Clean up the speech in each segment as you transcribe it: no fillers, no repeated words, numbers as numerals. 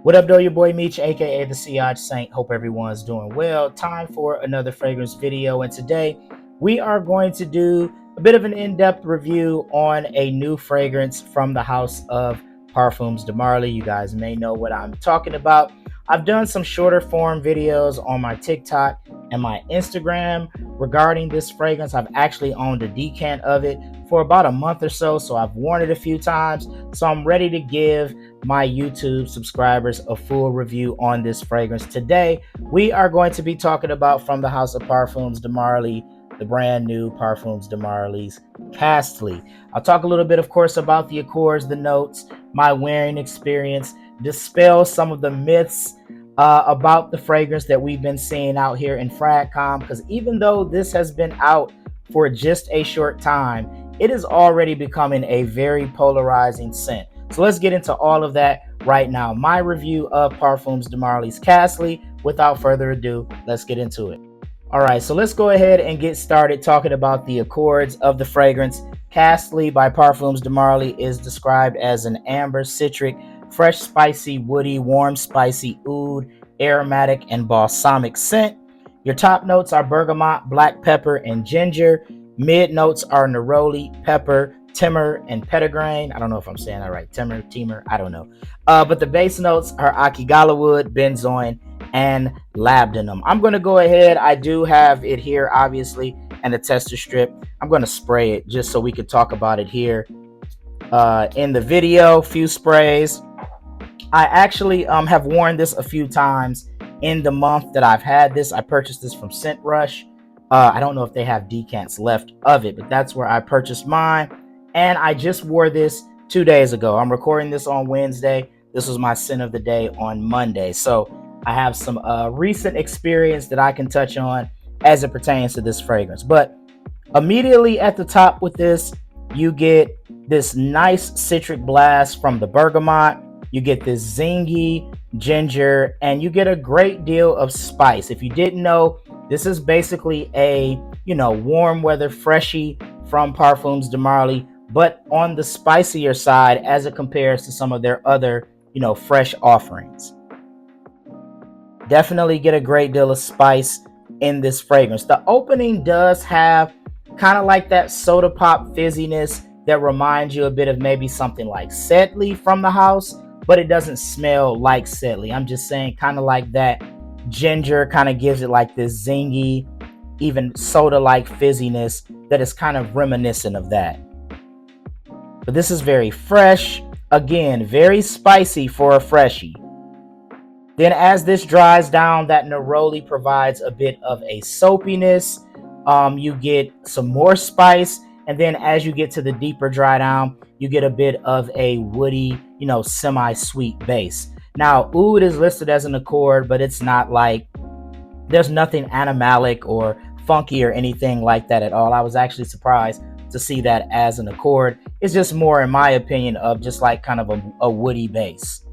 What up, though? Your boy Meech, aka the Siage Saint. Hope everyone's doing well. Time for another fragrance video, and today we are going to do a bit of an in-depth review on a new fragrance from the house of Parfums de Marly. You guys may know what I'm talking about. I've done some shorter form videos on my TikTok and my Instagram regarding this fragrance. I've actually owned a decant of it for about a month or so I've worn it a few times. So I'm ready to give my YouTube subscribers a full review on this fragrance. Today, we are going to be talking about from the house of Parfums de Marly, the brand new Parfums de Marly's Castley. I'll talk a little bit, of course, about the accords, the notes, my wearing experience, dispel some of the myths about the fragrance that we've been seeing out here in FragCom, because even though this has been out for just a short time, it is already becoming a very polarizing scent. So let's get into all of that right now. My review of Parfums de Marly's Castley. Without further ado, let's get into it. All right, so let's go ahead and get started talking about the accords of the fragrance. Castley by Parfums de Marly is described as an amber, citric, fresh, spicy, woody, warm, spicy, oud, aromatic, and balsamic scent. Your top notes are bergamot, black pepper, and ginger. Mid notes are neroli, pepper, timur, and petitgrain. I don't know if I'm saying that right. Timur, I don't know. But the base notes are akigala wood, benzoin, and labdanum. I'm going to go ahead. I do have it here, obviously, and the tester strip. I'm going to spray it just so we could talk about it here in the video. Few sprays. I actually have worn this a few times in the month that I've had this. I purchased this from Scent Rush. I don't know if they have decants left of it, but that's where I purchased mine. And I just wore this 2 days ago. I'm recording this on Wednesday. This was my scent of the day on Monday. So I have some recent experience that I can touch on as it pertains to this fragrance. But immediately at the top with this, you get this nice citric blast from the bergamot. You get this zingy ginger, and you get a great deal of spice. If you didn't know, this is basically a, warm weather freshie from Parfums de Marly, but on the spicier side as it compares to some of their other, fresh offerings. Definitely get a great deal of spice in this fragrance. The opening does have kind of like that soda pop fizziness that reminds you a bit of maybe something like Castley from the house, but it doesn't smell like Castley. I'm just saying kind of like that ginger kind of gives it like this zingy, even soda-like fizziness that is kind of reminiscent of that. But this is very fresh. Again, very spicy for a freshie. Then as this dries down, that neroli provides a bit of a soapiness. You get some more spice. And then as you get to the deeper dry down, you get a bit of a woody, semi-sweet base. Now, oud is listed as an accord, but it's not like, there's nothing animalic or funky or anything like that at all. I was actually surprised to see that as an accord. It's just more, in my opinion, of just like kind of a woody base.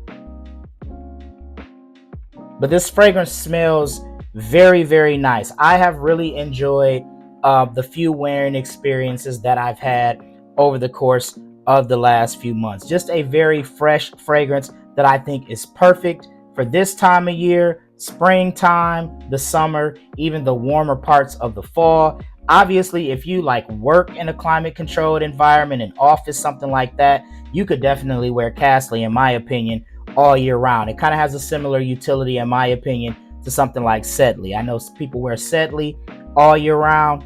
But this fragrance smells very, very nice. I have really enjoyed the few wearing experiences that I've had over the course of the last few months. Just a very fresh fragrance that I think is perfect for this time of year, springtime, the summer, even the warmer parts of the fall. Obviously, if you like work in a climate controlled environment, an office, something like that, you could definitely wear Castley, in my opinion, all year round. It kind of has a similar utility, in my opinion, to something like Castley. I know people wear Castley all year round.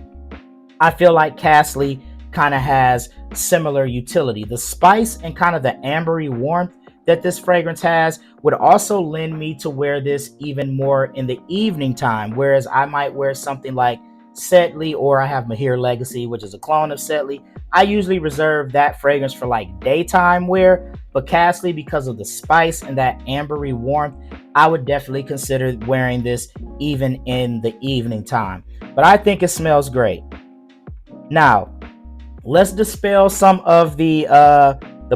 I feel like Castley kind of has similar utility. The spice and kind of the ambery warmth that this fragrance has would also lend me to wear this even more in the evening time, whereas I might wear something like Castley, or I have Mahir Legacy, which is a clone of Castley. I usually reserve that fragrance for like daytime wear, but Castley, because of the spice and that ambery warmth, I would definitely consider wearing this even in the evening time. But I think it smells great. Now, let's dispel some of the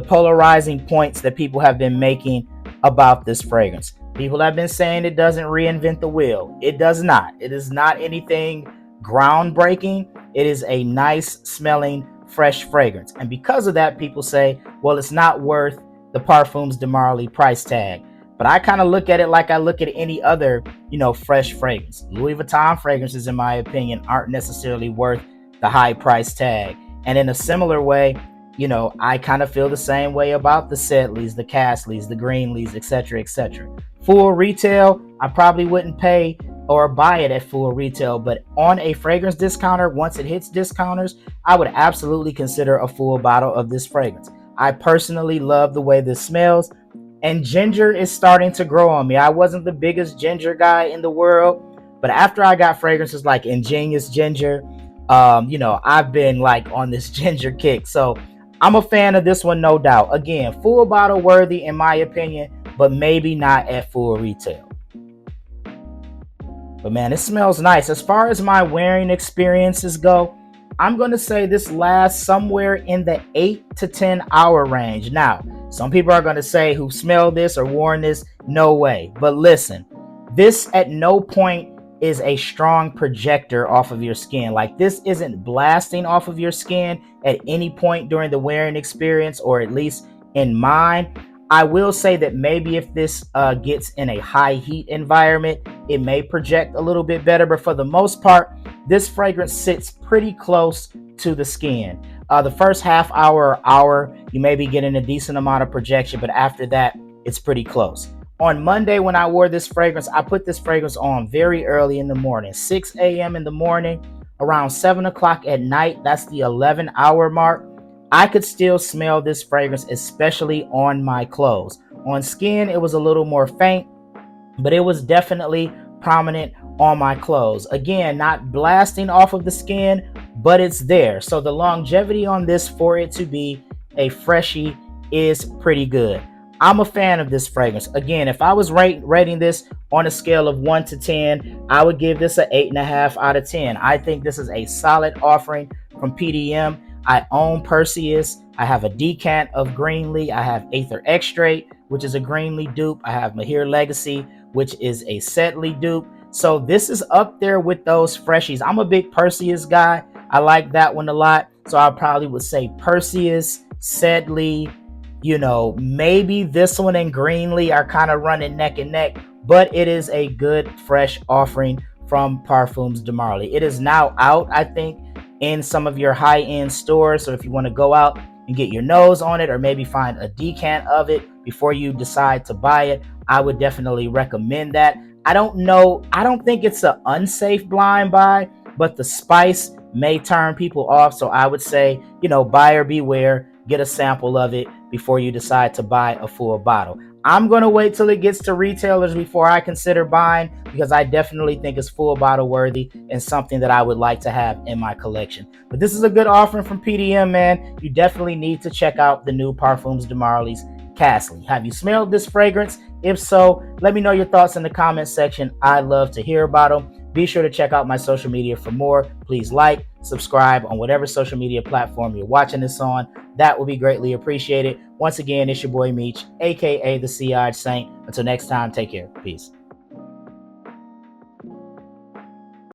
polarizing points that people have been making about this fragrance. People have been saying it doesn't reinvent the wheel. It does not. It is not anything groundbreaking. It is a nice smelling, fresh fragrance. And because of that, people say, well, it's not worth the Parfums de Marly price tag. But I kind of look at it like I look at any other, fresh fragrance. Louis Vuitton fragrances, in my opinion, aren't necessarily worth the high price tag. And in a similar way, I kind of feel the same way about the Sedleys, the Castleys, the Greenleys, etc., etc. Full retail, I probably wouldn't pay or buy it at full retail, but on a fragrance discounter, once it hits discounters, I would absolutely consider a full bottle of this fragrance. I personally love the way this smells, and ginger is starting to grow on me. I wasn't the biggest ginger guy in the world, but after I got fragrances like Ingenious Ginger, I've been like on this ginger kick. So I'm a fan of this one, no doubt. Again, full bottle worthy in my opinion, but maybe not at full retail. But man, it smells nice. As far as my wearing experiences go, I'm going to say this lasts somewhere in the 8 to 10 hour range. Now, some people are going to say who smelled this or worn this, no way. But listen, this at no point is a strong projector off of your skin. Like, this isn't blasting off of your skin at any point during the wearing experience, or at least in mine. I will say that maybe if this gets in a high heat environment, it may project a little bit better. But for the most part, this fragrance sits pretty close to the skin. The first half hour or hour, you may be getting a decent amount of projection, but after that, it's pretty close. On Monday, when I wore this fragrance, I put this fragrance on very early in the morning, 6 a.m. in the morning, around 7 o'clock at night. That's the 11-hour mark. I could still smell this fragrance, especially on my clothes. On skin, it was a little more faint, but it was definitely prominent on my clothes. Again, not blasting off of the skin, but it's there. So the longevity on this for it to be a freshie is pretty good. I'm a fan of this fragrance. Again, if I was rating this on a scale of 1 to 10, I would give this an 8.5 out of 10. I think this is a solid offering from PDM. I own Perseus. I have a decant of Greenlee. I have Aether Extrait, which is a Greenlee dupe. I have Mahir Legacy, which is a Sedley dupe. So this is up there with those freshies. I'm a big Perseus guy. I like that one a lot. So I probably would say Perseus, Sedley, maybe this one and Greenlee are kind of running neck and neck, but it is a good fresh offering from Parfums de Marly. It is now out, I think, in some of your high-end stores. So if you want to go out and get your nose on it, or maybe find a decant of it before you decide to buy it, I would definitely recommend that. I don't think it's an unsafe blind buy, but the spice may turn people off. So I would say, buyer beware, get a sample of it before you decide to buy a full bottle. I'm going to wait till it gets to retailers before I consider buying, because I definitely think it's full bottle worthy and something that I would like to have in my collection. But this is a good offering from PDM, man. You definitely need to check out the new Parfums de Marly's Castley. Have you smelled this fragrance? If so, let me know your thoughts in the comment section. I love to hear about them. Be sure to check out my social media for more. Please like, subscribe on whatever social media platform you're watching this on. That would be greatly appreciated. Once again, it's your boy Meech, aka the Siage Saint. Until next time, take care. Peace.